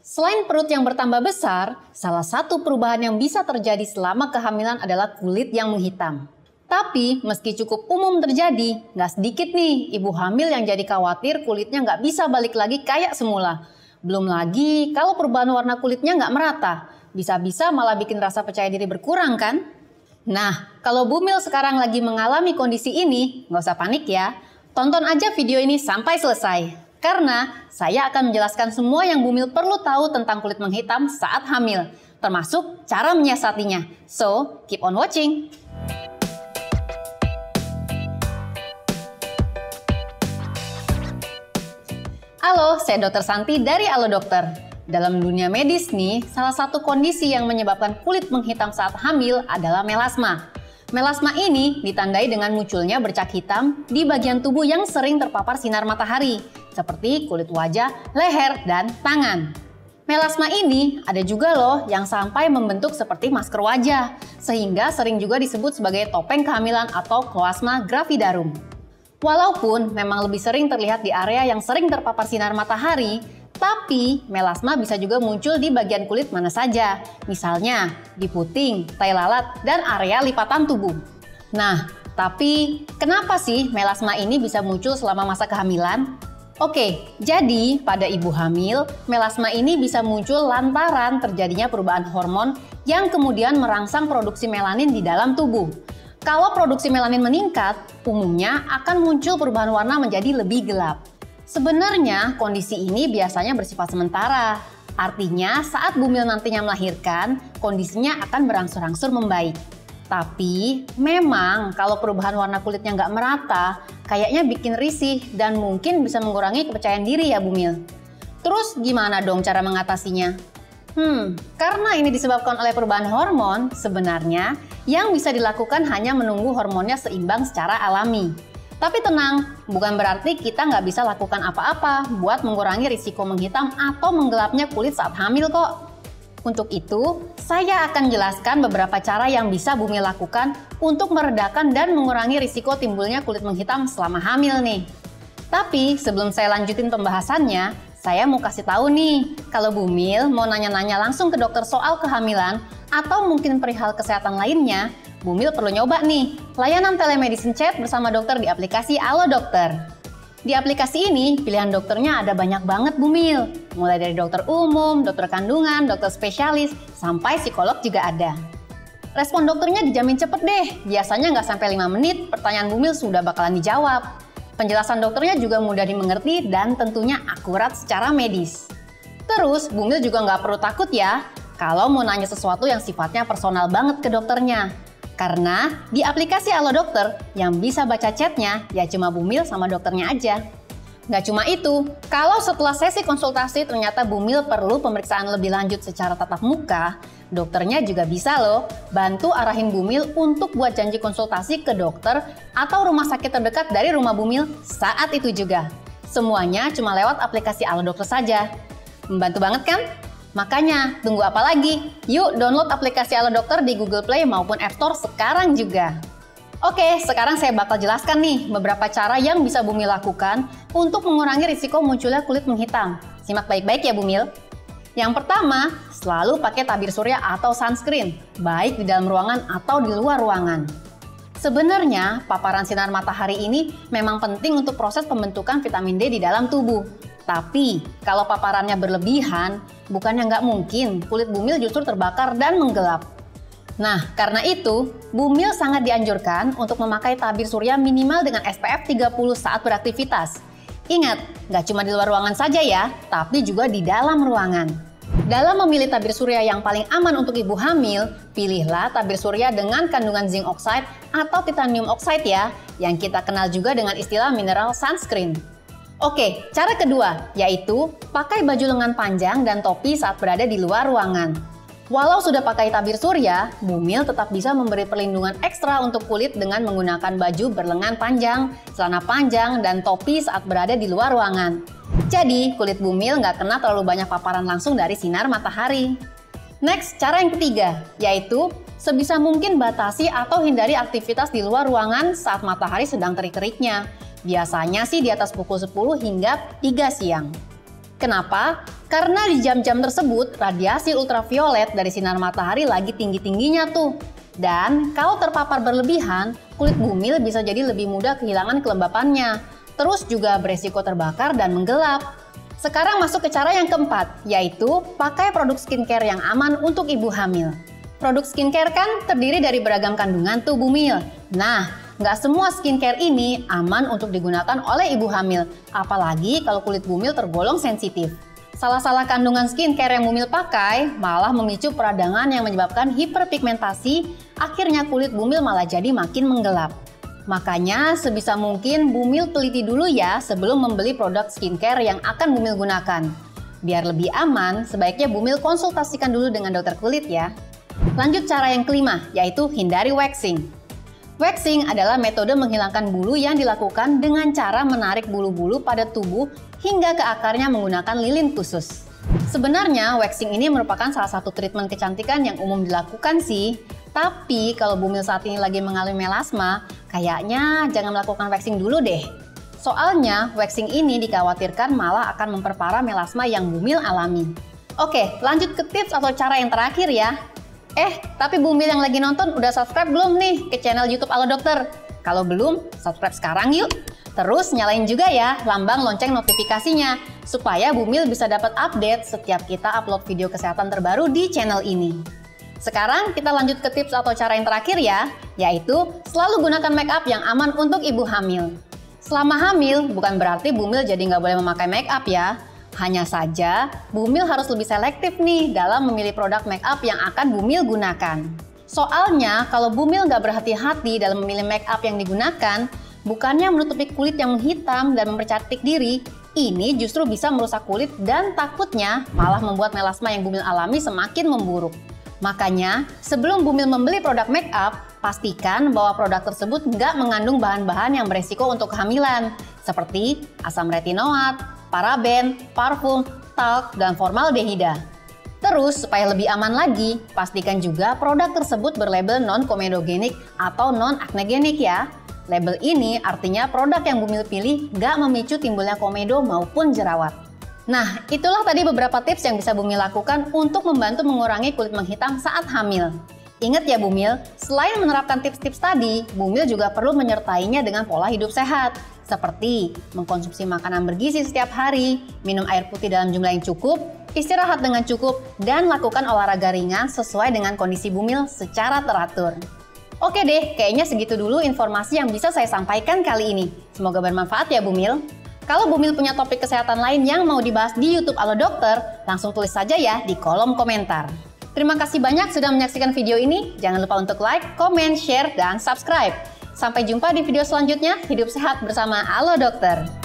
Selain perut yang bertambah besar, salah satu perubahan yang bisa terjadi selama kehamilan adalah kulit yang menghitam. Tapi meski cukup umum terjadi, nggak sedikit nih ibu hamil yang jadi khawatir kulitnya nggak bisa balik lagi kayak semula. Belum lagi kalau perubahan warna kulitnya nggak merata, bisa-bisa malah bikin rasa percaya diri berkurang kan? Nah, kalau Bumil sekarang lagi mengalami kondisi ini, nggak usah panik ya. Tonton aja video ini sampai selesai. Karena saya akan menjelaskan semua yang Bumil perlu tahu tentang kulit menghitam saat hamil, termasuk cara menyiasatinya. So, keep on watching! Halo, saya Dr. Santi dari Halo Dokter. Dalam dunia medis nih, salah satu kondisi yang menyebabkan kulit menghitam saat hamil adalah melasma. Melasma ini ditandai dengan munculnya bercak hitam di bagian tubuh yang sering terpapar sinar matahari, seperti kulit wajah, leher, dan tangan. Melasma ini ada juga loh yang sampai membentuk seperti masker wajah, sehingga sering juga disebut sebagai topeng kehamilan atau kloasma gravidarum. Walaupun memang lebih sering terlihat di area yang sering terpapar sinar matahari, tapi melasma bisa juga muncul di bagian kulit mana saja, misalnya di puting, tai lalat, dan area lipatan tubuh. Nah, tapi kenapa sih melasma ini bisa muncul selama masa kehamilan? Oke, jadi pada ibu hamil, melasma ini bisa muncul lantaran terjadinya perubahan hormon yang kemudian merangsang produksi melanin di dalam tubuh. Kalau produksi melanin meningkat, umumnya akan muncul perubahan warna menjadi lebih gelap. Sebenarnya kondisi ini biasanya bersifat sementara. Artinya saat Bumil nantinya melahirkan, kondisinya akan berangsur-angsur membaik. Tapi memang kalau perubahan warna kulitnya nggak merata, kayaknya bikin risih dan mungkin bisa mengurangi kepercayaan diri ya Bumil. Terus gimana dong cara mengatasinya? Karena ini disebabkan oleh perubahan hormon, sebenarnya yang bisa dilakukan hanya menunggu hormonnya seimbang secara alami. Tapi tenang, bukan berarti kita nggak bisa lakukan apa-apa buat mengurangi risiko menghitam atau menggelapnya kulit saat hamil kok. Untuk itu, saya akan jelaskan beberapa cara yang bisa Bumil lakukan untuk meredakan dan mengurangi risiko timbulnya kulit menghitam selama hamil nih. Tapi sebelum saya lanjutin pembahasannya, saya mau kasih tahu nih, kalau Bumil mau nanya-nanya langsung ke dokter soal kehamilan atau mungkin perihal kesehatan lainnya, Bumil perlu nyoba nih, layanan telemedicine chat bersama dokter di aplikasi Halo Dokter. Di aplikasi ini, pilihan dokternya ada banyak banget Bumil. Mulai dari dokter umum, dokter kandungan, dokter spesialis, sampai psikolog juga ada. Respon dokternya dijamin cepet deh, biasanya nggak sampai 5 menit, pertanyaan Bumil sudah bakalan dijawab. Penjelasan dokternya juga mudah dimengerti dan tentunya akurat secara medis. Terus, Bumil juga nggak perlu takut ya, kalau mau nanya sesuatu yang sifatnya personal banget ke dokternya. Karena di aplikasi Halo Dokter yang bisa baca chatnya ya cuma Bumil sama dokternya aja. Nggak cuma itu, kalau setelah sesi konsultasi ternyata Bumil perlu pemeriksaan lebih lanjut secara tatap muka, dokternya juga bisa loh bantu arahin Bumil untuk buat janji konsultasi ke dokter atau rumah sakit terdekat dari rumah Bumil saat itu juga. Semuanya cuma lewat aplikasi Halo Dokter saja. Membantu banget kan? Makanya, tunggu apa lagi? Yuk download aplikasi Halo Dokter di Google Play maupun App Store sekarang juga. Oke, sekarang saya bakal jelaskan nih beberapa cara yang bisa Bumil lakukan untuk mengurangi risiko munculnya kulit menghitam. Simak baik-baik ya Bumil. Yang pertama, selalu pakai tabir surya atau sunscreen, baik di dalam ruangan atau di luar ruangan. Sebenarnya, paparan sinar matahari ini memang penting untuk proses pembentukan vitamin D di dalam tubuh. Tapi, kalau paparannya berlebihan, bukannya nggak mungkin kulit Bumil justru terbakar dan menggelap. Nah, karena itu, Bumil sangat dianjurkan untuk memakai tabir surya minimal dengan SPF 30 saat beraktivitas. Ingat, nggak cuma di luar ruangan saja ya, tapi juga di dalam ruangan. Dalam memilih tabir surya yang paling aman untuk ibu hamil, pilihlah tabir surya dengan kandungan zinc oxide atau titanium oxide ya, yang kita kenal juga dengan istilah mineral sunscreen. Oke, cara kedua yaitu pakai baju lengan panjang dan topi saat berada di luar ruangan. Walau sudah pakai tabir surya, Bumil tetap bisa memberi perlindungan ekstra untuk kulit dengan menggunakan baju berlengan panjang, celana panjang, dan topi saat berada di luar ruangan. Jadi, kulit Bumil nggak kena terlalu banyak paparan langsung dari sinar matahari. Next, cara yang ketiga, yaitu sebisa mungkin batasi atau hindari aktivitas di luar ruangan saat matahari sedang terik-teriknya. Biasanya sih di atas pukul 10 hingga 3 siang. Kenapa? Karena di jam-jam tersebut, radiasi ultraviolet dari sinar matahari lagi tinggi-tingginya tuh. Dan kalau terpapar berlebihan, kulit bumil bisa jadi lebih mudah kehilangan kelembapannya. Terus juga beresiko terbakar dan menggelap. Sekarang masuk ke cara yang keempat, yaitu pakai produk skincare yang aman untuk ibu hamil. Produk skincare kan terdiri dari beragam kandungan tuh bumil. Nah, nggak semua skincare ini aman untuk digunakan oleh ibu hamil, apalagi kalau kulit bumil tergolong sensitif. Salah-salah kandungan skincare yang bumil pakai malah memicu peradangan yang menyebabkan hiperpigmentasi, akhirnya kulit bumil malah jadi makin menggelap. Makanya sebisa mungkin bumil teliti dulu ya sebelum membeli produk skincare yang akan bumil gunakan. Biar lebih aman, sebaiknya bumil konsultasikan dulu dengan dokter kulit ya. Lanjut cara yang kelima, yaitu hindari waxing. Waxing adalah metode menghilangkan bulu yang dilakukan dengan cara menarik bulu-bulu pada tubuh hingga ke akarnya menggunakan lilin khusus. Sebenarnya waxing ini merupakan salah satu treatment kecantikan yang umum dilakukan sih. Tapi kalau bumil saat ini lagi mengalami melasma, kayaknya jangan melakukan waxing dulu deh. Soalnya waxing ini dikhawatirkan malah akan memperparah melasma yang bumil alami. Oke, lanjut ke tips atau cara yang terakhir ya. Tapi bumil yang lagi nonton udah subscribe belum nih ke channel YouTube Alo Dokter? Kalau belum, subscribe sekarang yuk. Terus nyalain juga ya lambang lonceng notifikasinya, supaya bumil bisa dapat update setiap kita upload video kesehatan terbaru di channel ini. Sekarang kita lanjut ke tips atau cara yang terakhir ya, yaitu selalu gunakan make up yang aman untuk ibu hamil. Selama hamil, bukan berarti bumil jadi nggak boleh memakai make up ya. Hanya saja, bumil harus lebih selektif nih dalam memilih produk make up yang akan bumil gunakan. Soalnya, kalau bumil nggak berhati-hati dalam memilih make up yang digunakan, bukannya menutupi kulit yang menghitam dan mempercantik diri, ini justru bisa merusak kulit dan takutnya malah membuat melasma yang bumil alami semakin memburuk. Makanya, sebelum bumil membeli produk make up, pastikan bahwa produk tersebut nggak mengandung bahan-bahan yang beresiko untuk kehamilan, seperti asam retinoat, paraben, parfum, talc, dan formaldehida. Terus, supaya lebih aman lagi, pastikan juga produk tersebut berlabel non-komedogenik atau non-aknegenik ya. Label ini artinya produk yang bumil pilih nggak memicu timbulnya komedo maupun jerawat. Nah, itulah tadi beberapa tips yang bisa bumil lakukan untuk membantu mengurangi kulit menghitam saat hamil. Ingat ya bumil, selain menerapkan tips-tips tadi, bumil juga perlu menyertainya dengan pola hidup sehat. Seperti mengkonsumsi makanan bergizi setiap hari, minum air putih dalam jumlah yang cukup, istirahat dengan cukup, dan lakukan olahraga ringan sesuai dengan kondisi bumil secara teratur. Oke deh, kayaknya segitu dulu informasi yang bisa saya sampaikan kali ini. Semoga bermanfaat ya bumil. Kalau bumil punya topik kesehatan lain yang mau dibahas di YouTube Alo Dokter, langsung tulis saja ya di kolom komentar. Terima kasih banyak sudah menyaksikan video ini. Jangan lupa untuk like, comment, share, dan subscribe. Sampai jumpa di video selanjutnya. Hidup sehat bersama Alo Dokter.